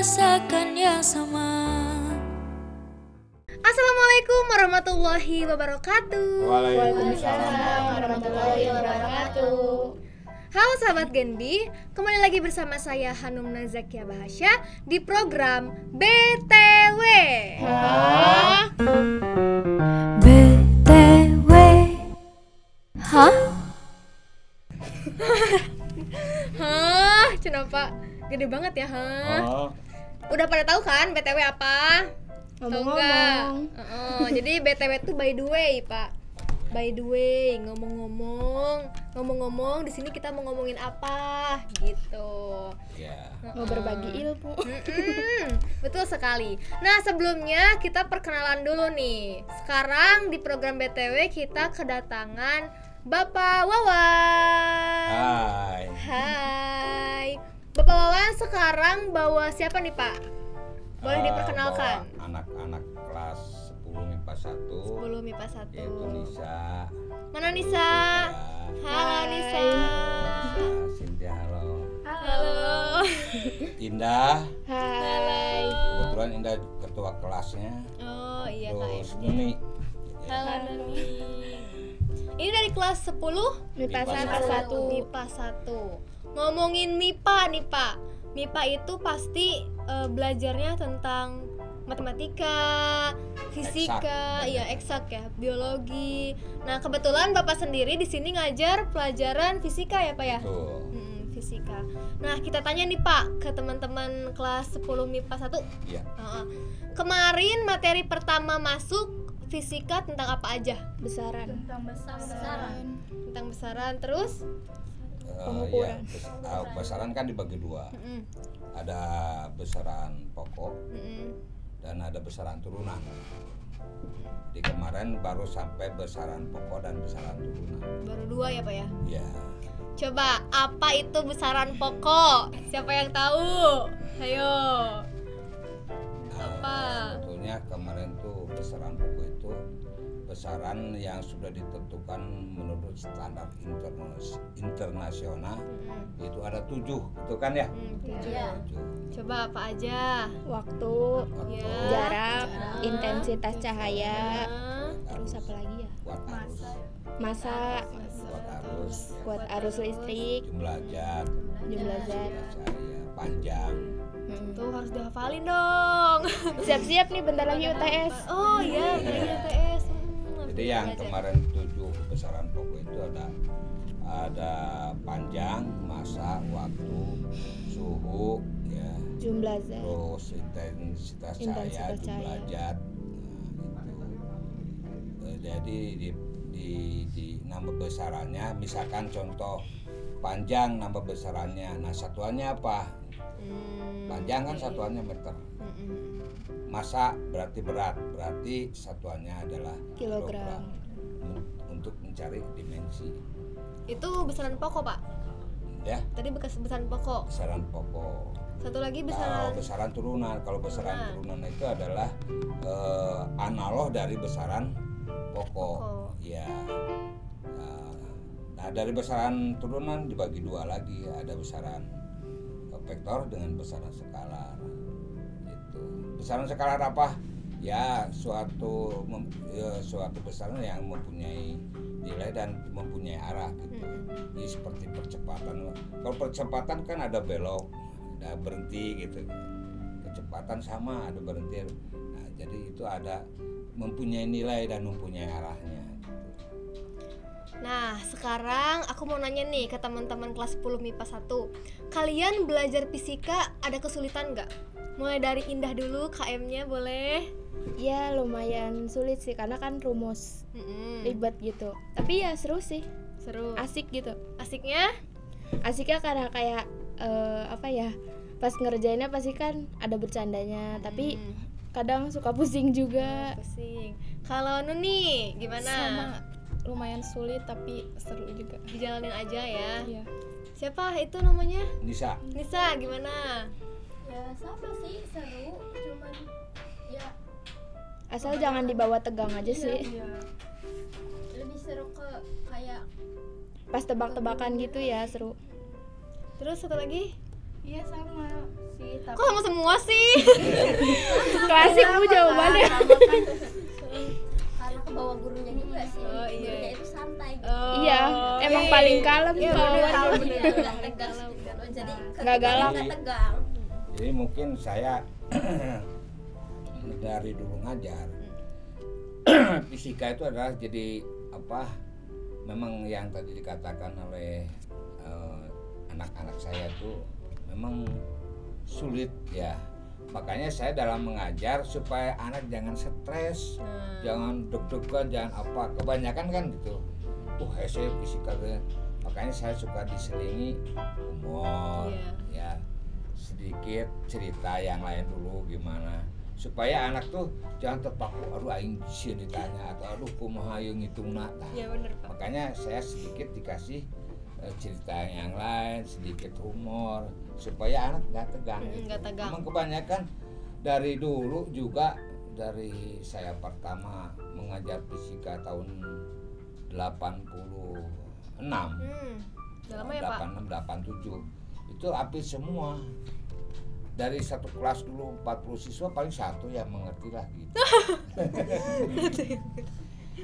merasakan yang sama. Assalamualaikum warahmatullahi wabarakatuh. Waalaikumsalam warahmatullahi wabarakatuh. Halo sahabat Gendi, kembali lagi bersama saya Hanum Nazakia Bahasya di program BTW. BTW. Hah? Hah, kenapa? Gede banget ya, hah? Udah pada tahu kan BTW apa? Ngomong-ngomong. Jadi BTW itu by the way, Pak. By the way, ngomong-ngomong, di sini kita mau ngomongin apa gitu. Mau berbagi ilmu. Betul sekali. Nah, sebelumnya kita perkenalan dulu nih. Sekarang di program BTW kita kedatangan Bapak Wawan. Hai. Bapak Wawan sekarang bawa siapa nih, Pak? Boleh diperkenalkan. Anak-anak kelas 10 MIPA 1. 10 MIPA 1. Yaitu Nisa. Mana Nisa? Halo Nisa. Cynthia, halo. Halo. Indah. Hai. Kebetulan Indah ketua kelasnya. Oh iya Terus Kak. Nuni. Halo Nuni. Ini dari kelas 10 MIPA MIPA 1. MIPA 1. Ngomongin MIPA nih Pak. MIPA itu pasti belajarnya tentang matematika, fisika, eksak ya, biologi. Nah, kebetulan Bapak sendiri di sini ngajar pelajaran fisika ya, Pak ya? Tuh. Fisika. Nah, kita tanya nih, Pak, ke teman-teman kelas 10 MIPA 1. Iya. Kemarin materi pertama masuk fisika tentang apa aja? Besaran. Tentang besaran, terus Pengukuran. Besaran kan dibagi dua. Ada besaran pokok dan ada besaran turunan. Di kemarin baru sampai besaran pokok dan besaran turunan. baru 2 ya, Pak ya? Ya. Coba, apa itu besaran pokok? Siapa yang tahu? Ayo. Apa? Sebetulnya kemarin tuh besaran pokok itu besaran yang sudah ditentukan menurut standar internasional. Itu ada 7, itu kan ya? 7. Coba apa aja? Waktu, Ya. jarak, intensitas cahaya, Nah, terus apa lagi ya? Kuat arus, Masa, kuat arus listrik, jumlah zat, jumlah zat. cahaya, panjang. tuh harus dihafalin dong. Siap-siap nih bentar lagi UTS. Oh iya, dari UTS. Jadi yang kemarin 7 besaran pokok itu ada panjang, masa, waktu, suhu, ya, Jumlah zat. terus intensitas cahaya, Intensitas jumlah cahaya. zat. Jadi di nama besarannya, misalkan contoh panjang nama besarannya. Nah, satuannya apa? Panjang kan satuannya meter. Masa berarti berat, berarti satuannya adalah Kilogram. untuk mencari dimensi. Itu besaran pokok, Pak. Ya, Tadi besaran pokok. besaran pokok. Satu lagi Kalau besaran besaran turunan, kalau besaran turunan itu adalah analog dari besaran pokok. Ya. Nah, dari besaran turunan dibagi 2 lagi, ada besaran vektor dengan besaran skalar. Itu. Besaran skalar apa? Ya, suatu besaran yang mempunyai nilai dan mempunyai arah gitu. Jadi seperti percepatan. Kalau percepatan kan ada belok, ada berhenti gitu. Kecepatan sama, ada berhenti. Nah, jadi itu ada mempunyai nilai dan mempunyai arahnya. Nah, sekarang aku mau nanya nih ke teman-teman kelas 10 MIPA 1. Kalian belajar fisika ada kesulitan nggak? Mulai dari Indah dulu, KM-nya boleh? Ya lumayan sulit sih karena kan rumus ribet gitu. Tapi ya seru sih, Seru. asik gitu. Asiknya? Asiknya karena kayak apa ya? Pas ngerjainnya pasti kan ada bercandanya, tapi kadang suka pusing juga. Pusing. Kalau Nuni gimana? Sama, lumayan sulit tapi seru juga. Dijalanin aja ya. Iya. Siapa itu namanya? Nisa. Nisa, gimana? Ya sama sih, seru, cuman ya Asal jangan dibawa tegang aja sih. iya. Lebih seru ke kayak Pas tebak-tebakan gitu ya seru. Terus satu lagi? Iya sama sih, tapi Kok sama semua sih? klasik bu jawabannya. Karena ke bawah gurunya juga sih. Oh, iya. Gurunya itu santai gitu. Iya, emang paling kalem Iya, tuh. bener. Iya, nggak tegas gitu. Jadi Nggak galak. nggak tegang. Jadi mungkin saya dari dulu ngajar fisika itu adalah jadi apa? Memang yang tadi dikatakan oleh anak-anak saya tuh memang sulit ya. Makanya saya dalam mengajar supaya anak jangan stres, jangan deg-degan, jangan apa. Kebanyakan kan gitu. Saya fisika gitu. Makanya saya suka diselingi humor, ya sedikit cerita yang lain dulu gimana supaya anak tuh jangan terpaku aduh aing sieun ditanya atau aduh kumaha ieu ngitungna. Iya bener Pak. Makanya saya sedikit dikasih cerita yang lain, sedikit humor supaya anak nggak tegang. Nggak tegang. Memang kebanyakan dari dulu juga dari saya pertama mengajar fisika tahun 86. Udah lama ya Pak? 86, 87 itu api semua. Dari satu kelas dulu 40 siswa paling satu yang mengerti lah gitu.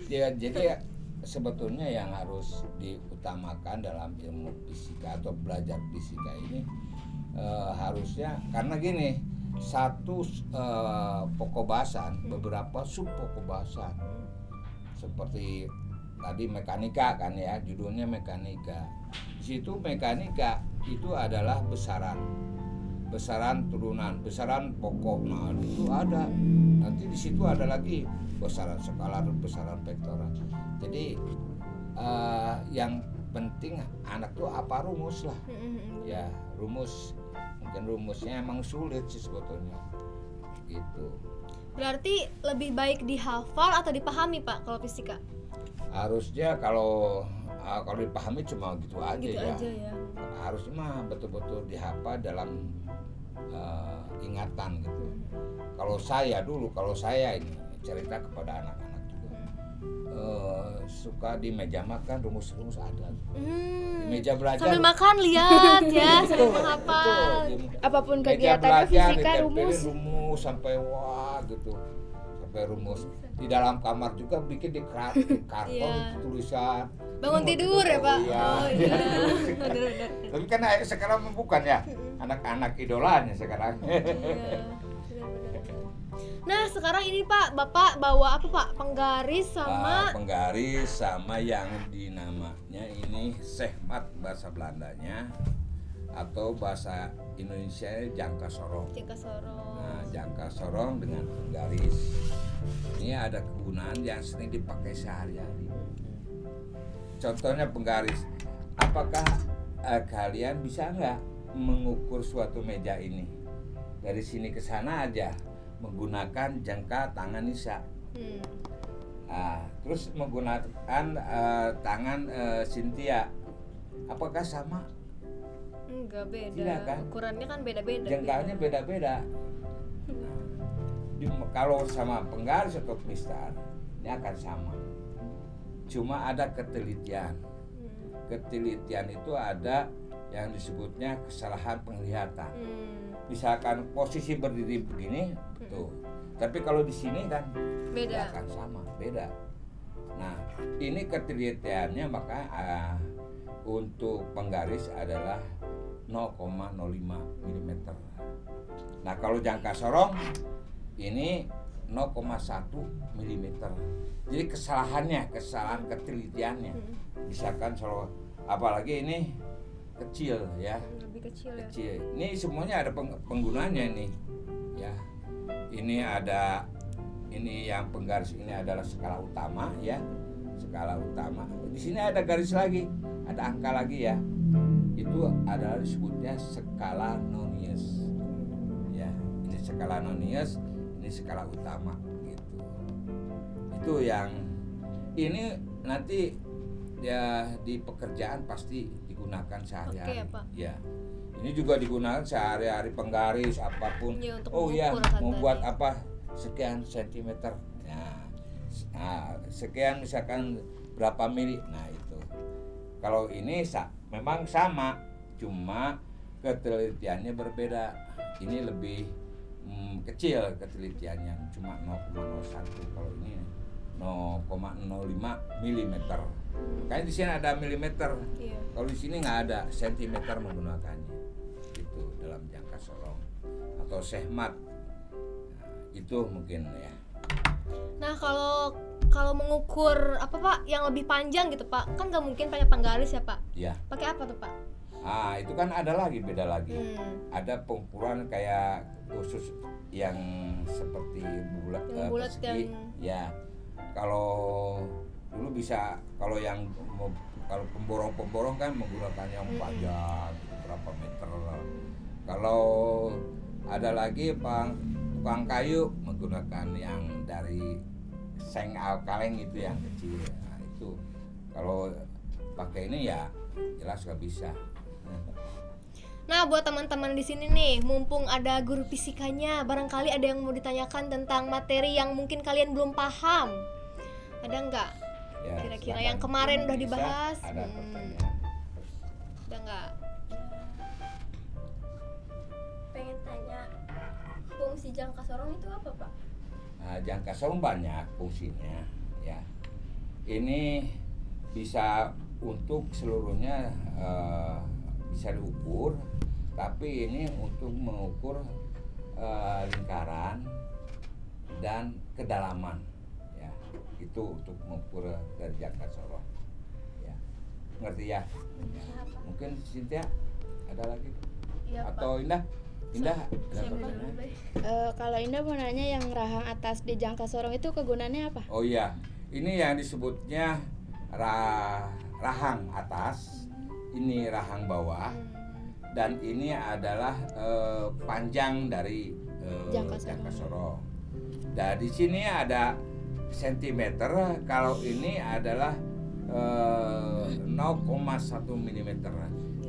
Ya, jadi sebetulnya yang harus diutamakan dalam ilmu fisika atau belajar fisika ini harusnya karena gini satu pokok bahasan beberapa sub pokok bahasan seperti tadi mekanika kan ya judulnya mekanika. Di situ mekanika itu adalah besaran turunan, besaran pokok. Nah, itu ada. Nanti di situ ada lagi besaran skalar, besaran vektoral. Jadi yang penting anak tuh apa rumus lah. Ya, rumus. Mungkin rumusnya emang sulit sih sebetulnya. Gitu. Berarti lebih baik dihafal atau dipahami Pak kalau fisika? Harusnya kalau dipahami cuma gitu aja Gitu ya. aja ya. Harusnya mah betul-betul dihafal dalam ingatan gitu. Kalau saya ini cerita kepada anak-anak juga suka di meja makan rumus-rumus ada. Di meja belajar Sambil makan lihat ya, sambil Betul, menghafal. betul. Apapun Meja kegiatannya belajar fisika ditempelin rumus. sampai wah gitu. Sampai rumus. Di dalam kamar juga bikin di karton Iya. tulisan. Bangun tidur ya Pak? Iya. Oh iya. Bener-bener. Tapi kan sekarang bukan ya anak-anak idolanya sekarang. Iya. Nah sekarang ini Pak, Bapak bawa apa Pak? Penggaris sama Penggaris sama yang dinamanya ini sehmat bahasa Belandanya atau bahasa Indonesia jangka sorong. jangka sorong. Nah, jangka sorong dengan penggaris. Ini ada kegunaan yang sering dipakai sehari-hari. Contohnya penggaris. Apakah kalian bisa nggak mengukur suatu meja ini dari sini ke sana aja menggunakan jangka tangan Nisa? Terus menggunakan tangan Cynthia, apakah sama? Enggak beda. Tidak, kan? Ukurannya kan beda-beda. Jangkanya beda-beda. Kalau sama penggaris atau kristal ini akan sama. Cuma ada ketelitian. Ketelitian itu ada yang disebutnya kesalahan penglihatan. Misalkan posisi berdiri begini, tuh. Tapi kalau di sini kan Beda. tidak akan sama, beda. Nah, ini ketelitiannya maka untuk penggaris adalah 0,05 mm. Nah, kalau jangka sorong ini 0,1 mm. Jadi kesalahan ketelitiannya. Misalkan kalau apalagi ini kecil ya. Lebih kecil ya. Kecil. Ini semuanya ada penggunanya ini. Ya. Ini yang penggaris ini adalah skala utama ya. Skala utama. Di sini ada garis lagi, ada angka lagi ya. Itu adalah disebutnya skala nonius. Ya, ini skala nonius, ini skala utama gitu. Itu yang ini nanti ya di pekerjaan pasti digunakan sehari-hari. Oke, Pak. Ya. Ini juga digunakan sehari-hari penggaris apapun. Ya, untuk ya, mengukur kan mau buat tadi. apa? Sekian sentimeter. Nah, sekian misalkan berapa mili. Nah, itu. Kalau ini memang sama, cuma ketelitiannya berbeda. Ini lebih kecil ketelitiannya, cuma 0,01. Kalau ini 0,05 mm. Kayak di sini ada milimeter. Iya. Kalau di sini nggak ada, sentimeter menggunakannya. Itu dalam jangka sorong atau sehmat. Nah, itu mungkin ya. Nah, kalau mengukur apa Pak yang lebih panjang gitu Pak, kan nggak mungkin pakai penggaris ya Pak? Ya. Pakai apa tuh Pak? Itu kan ada lagi, beda lagi. Ada pengukuran kayak khusus yang seperti bulat, Yang bulat persegi. Ya. Kalau dulu bisa, kalau pemborong-pemborong kan menggunakan yang panjang berapa meter. Kalau ada lagi tukang kayu menggunakan yang dari seng kaleng itu yang kecil. Nah, itu kalau pakai ini ya jelas nggak bisa. Nah, buat teman-teman di sini nih, mumpung ada guru fisikanya, barangkali ada yang mau ditanyakan tentang materi yang mungkin kalian belum paham. Ada nggak? Ya, Kira-kira silakan. yang kemarin udah Bisa, dibahas. ada pertanyaan. Ada nggak? Pengen tanya, fungsi jangka sorong itu apa Pak? Nah, jangka sorong banyak fungsinya ya. Ini bisa untuk seluruhnya bisa diukur, tapi ini untuk mengukur lingkaran dan kedalaman ya. Itu untuk mengukur dari jangka sorong ya. Ngerti ya? Ya. Mungkin Cynthia ada lagi Iya Pak. atau Indah ada pertanyaan? Kalau Indah mau nanya yang rahang atas di jangka sorong itu kegunaannya apa? Oh iya, ini yang disebutnya rahang atas, ini rahang bawah, dan ini adalah panjang dari jangka sorong. Dan di sini ada sentimeter, kalau ini adalah 0,1 mm.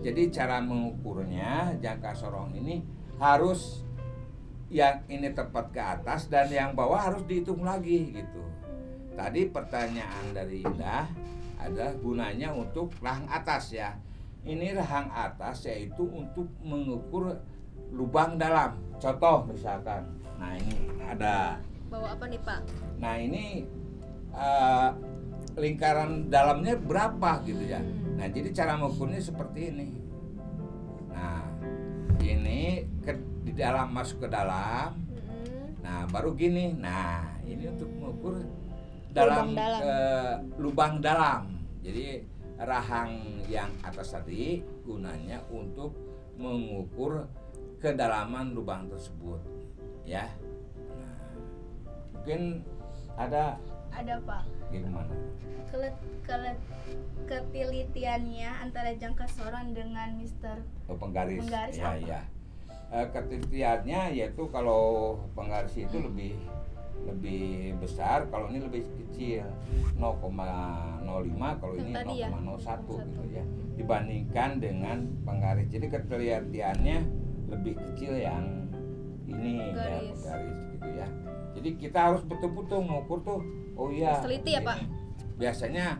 Jadi cara mengukurnya jangka sorong ini harus yang ini tepat ke atas dan yang bawah harus dihitung lagi gitu. Tadi pertanyaan dari Indah adalah gunanya untuk rahang atas ya. Ini rahang atas yaitu untuk mengukur lubang dalam. Contoh misalkan, nah ini ada. Bawa apa nih Pak? Nah ini lingkaran dalamnya berapa gitu ya. Nah jadi cara mengukurnya seperti ini. Nah ini di dalam, masuk ke dalam. Nah baru gini. Nah ini untuk mengukur dalam, lubang dalam. Jadi rahang yang atas tadi gunanya untuk mengukur kedalaman lubang tersebut ya. Nah, mungkin ada Pak. gimana? Ketelitiannya antara jangka sorong dengan Mister Penggaris ya, apa? ya. Ketelitiannya yaitu kalau penggaris itu lebih besar, kalau ini lebih kecil 0,05, kalau ini Yang tadi ya? 0,01 gitu ya, dibandingkan dengan penggaris. Jadi ketelitiannya lebih kecil yang ini ya, Penggaris. penggaris gitu ya. Jadi kita harus betul-betul mengukur tuh. Oh iya, Harus teliti ya, ini Pak? biasanya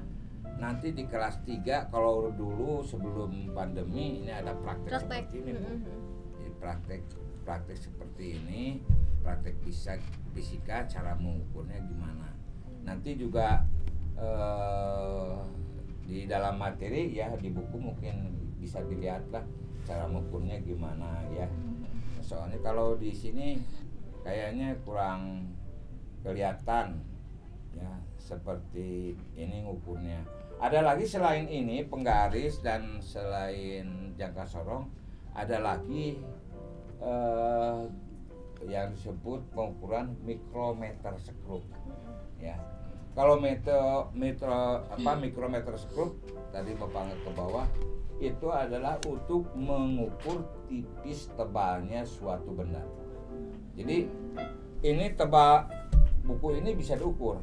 nanti di kelas 3, kalau dulu sebelum pandemi ini ada praktek seperti ini Bu. Jadi praktek seperti ini, praktek fisika, cara mengukurnya gimana. Nanti juga di dalam materi ya, di buku mungkin bisa dilihat lah cara mengukurnya gimana ya. Soalnya kalau di sini kayaknya kurang kelihatan ya, seperti ini ngukurnya. Ada lagi selain ini penggaris dan selain jangka sorong, ada lagi yang disebut pengukuran mikrometer skrup ya. Kalau mikrometer skrup tadi Bapak ngeliat ke bawah, itu adalah untuk mengukur tipis tebalnya suatu benda. Jadi ini tebal buku ini bisa diukur.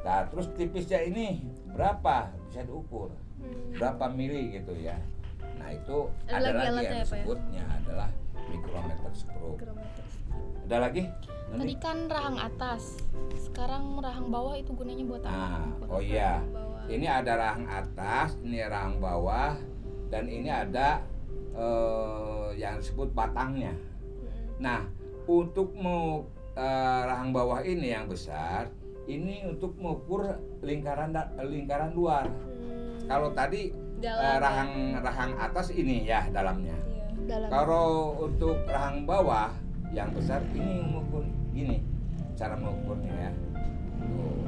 Nah, terus tipisnya ini berapa bisa diukur, berapa mili gitu ya. Nah itu Ada ada lagi lagi alatnya yang ya, Pak, ya? disebutnya adalah mikrometer skrup. Ada lagi? Tadi kan rahang atas, sekarang rahang bawah itu gunanya buat apa? Nah, Buat oh apa? iya, ini ada rahang atas, ini rahang bawah, dan ini ada yang disebut batangnya. Nah, untuk mau rahang bawah ini yang besar, ini untuk mengukur lingkaran luar. Kalau tadi rahang atas ini ya dalamnya. Dalam. Kalau untuk rahang bawah yang besar ini mengukur gini, cara mengukurnya ya. Tuh.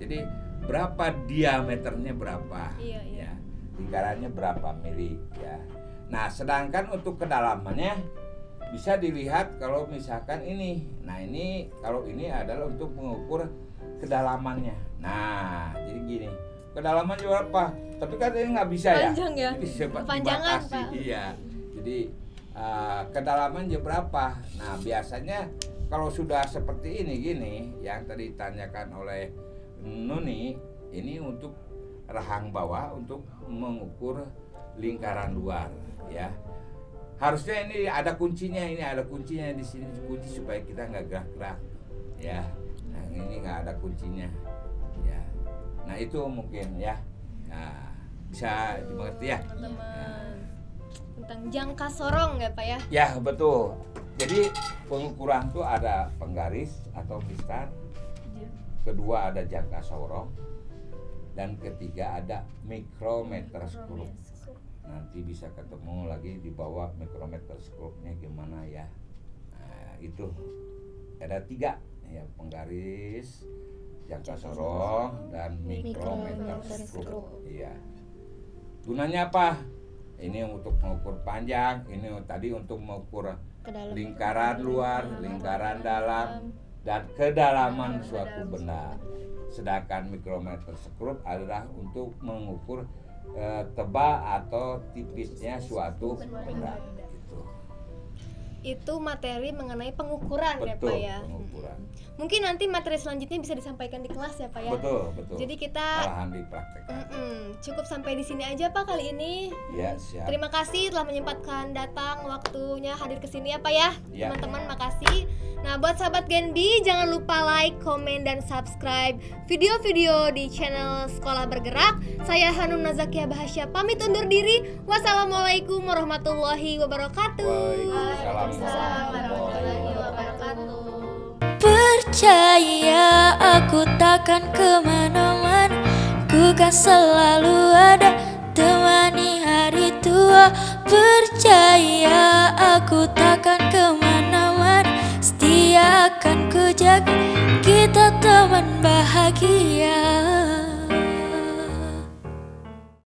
Jadi berapa diameternya berapa? Ya. Lingkarannya berapa mili ya. Nah, sedangkan untuk kedalamannya bisa dilihat kalau misalkan ini. Nah, ini kalau ini adalah untuk mengukur kedalamannya. Nah, jadi gini. Kedalaman berapa? Tapi kan ini nggak bisa Panjang ya? Jadi Kepanjangan, dibatasi. Pak. Iya. Jadi kedalamannya berapa? Nah, biasanya kalau sudah seperti ini gini, yang tadi ditanyakan oleh Nuni, ini untuk rahang bawah untuk mengukur lingkaran luar, ya. Harusnya ini ada kuncinya, di sini kunci supaya kita nggak gerak-gerak, ya. Nah, ini nggak ada kuncinya, ya. Nah, itu mungkin ya, nah, bisa dimengerti ya. Teman-teman, tentang jangka sorong ya Pak ya? Ya, betul. Jadi pengukuran itu ada penggaris atau mistar, kedua ada jangka sorong, dan ketiga ada mikrometer skrup. Nanti bisa ketemu lagi di bawah mikrometer skrupnya gimana ya. Nah, itu ada 3 ya, penggaris, jangka sorong, dan mikrometer skrup. Iya. Gunanya apa? Ini untuk mengukur panjang, ini tadi untuk mengukur lingkaran luar, lingkaran dalam, dan kedalaman suatu benda. Sedangkan mikrometer skrup adalah untuk mengukur tebal atau tipisnya suatu benda. Itu materi mengenai pengukuran ya Pak Betul, ya. pengukuran. Mungkin nanti materi selanjutnya bisa disampaikan di kelas ya Pak ya. Betul. Jadi kita malahan dipraktekkan. cukup sampai di sini aja Pak kali ini. Ya, siap. Terima kasih telah menyempatkan datang waktunya hadir ke sini ya Pak ya. Ya. Teman-teman makasih. Nah, buat sahabat Genbi jangan lupa like, komen dan subscribe video-video di channel Sekolah Bergerak. Saya Hanum Nazakia Bahasya pamit undur diri. Wassalamualaikum warahmatullahi wabarakatuh. Waalaikumsalam warahmatullahi wabarakatuh. Percaya aku takkan kemana-mana, ku kan selalu ada temani hari tua. Percaya aku takkan kemana-mana, setia akan ku jaga, kita teman bahagia.